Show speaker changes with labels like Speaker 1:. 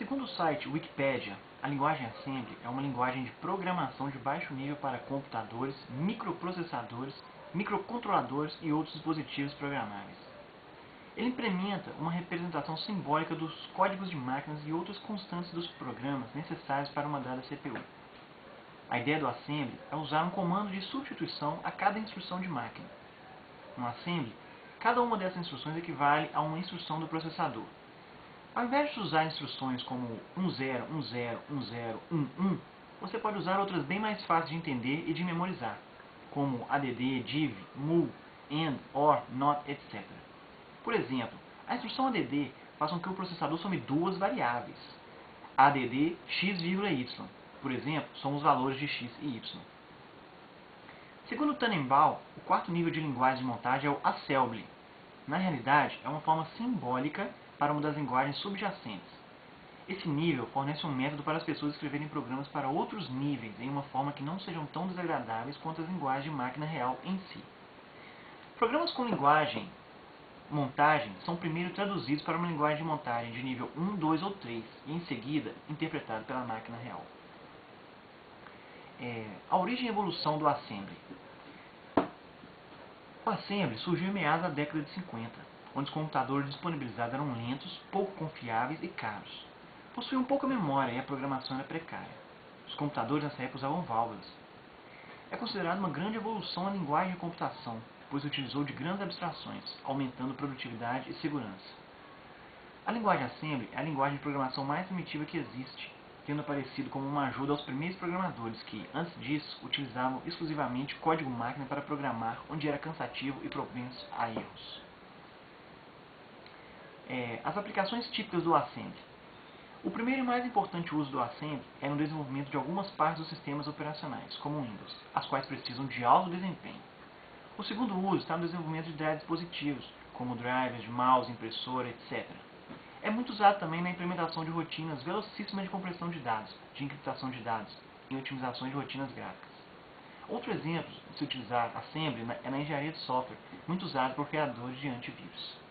Speaker 1: Segundo o site Wikipedia, a linguagem Assembly é uma linguagem de programação de baixo nível para computadores, microprocessadores, microcontroladores e outros dispositivos programáveis. Ele implementa uma representação simbólica dos códigos de máquinas e outras constantes dos programas necessários para uma dada CPU. A ideia do Assembly é usar um comando de substituição a cada instrução de máquina. No Assembly, cada uma dessas instruções equivale a uma instrução do processador. Ao invés de usar instruções como 10, 10, 10, 11, você pode usar outras bem mais fáceis de entender e de memorizar, como add, div, mul, and, or, not, etc. Por exemplo, a instrução add faz com que o processador some duas variáveis. Add x, y, por exemplo, são os valores de x e y. Segundo Tannenbaum, o quarto nível de linguagem de montagem é o Assembly. Na realidade, é uma forma simbólica para uma das linguagens subjacentes. Esse nível fornece um método para as pessoas escreverem programas para outros níveis em uma forma que não sejam tão desagradáveis quanto as linguagens de máquina real em si. Programas com linguagem montagem são primeiro traduzidos para uma linguagem de montagem de nível 1, 2 ou 3 e em seguida interpretado pela máquina real. A origem e evolução do Assembly. O Assembly surgiu em meados da década de 50, onde os computadores disponibilizados eram lentos, pouco confiáveis e caros. Possuíam pouca memória e a programação era precária. Os computadores nessa época usavam válvulas. É considerado uma grande evolução na linguagem de computação, pois utilizou de grandes abstrações, aumentando produtividade e segurança. A linguagem Assembly é a linguagem de programação mais primitiva que existe, tendo aparecido como uma ajuda aos primeiros programadores que, antes disso, utilizavam exclusivamente código-máquina para programar, onde era cansativo e propenso a erros. As aplicações típicas do Assembly. O primeiro e mais importante uso do Assembly é no desenvolvimento de algumas partes dos sistemas operacionais, como o Windows, as quais precisam de alto desempenho. O segundo uso está no desenvolvimento de dispositivos, como drivers de mouse, impressora, etc. É muito usado também na implementação de rotinas velocíssimas de compressão de dados, de encriptação de dados e otimizações de rotinas gráficas. Outro exemplo de se utilizar Assembly é na engenharia de software, muito usado por criadores de antivírus.